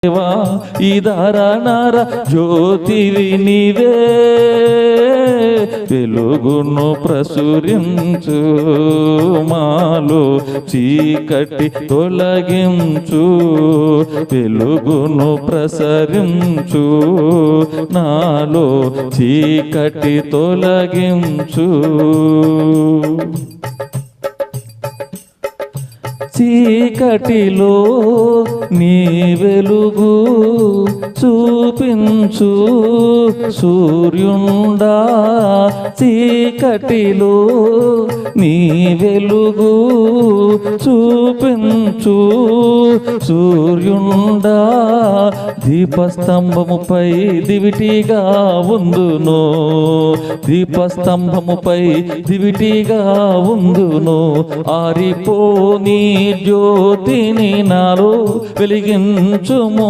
దేవా ఈ దారానార జ్యోతివి నీవే, వెలుగును ప్రసురించు, మాలో చీకటి తొలగించు, వెలుగును ప్రసరించు, నాలో చీకటి తొలగించు. చీకటిలో నీ వెలుగు చూపించు సూర్యుండా, చీకటిలో నీ వెలుగు చూపించు సూర్యుండా. దీపస్తంభముపై దివిటిగా ఉందును, దీపస్తంభముపై దివిటిగా ఉందును, ఆరిపోని జ్యోతిని నాలో వెలిగించుము.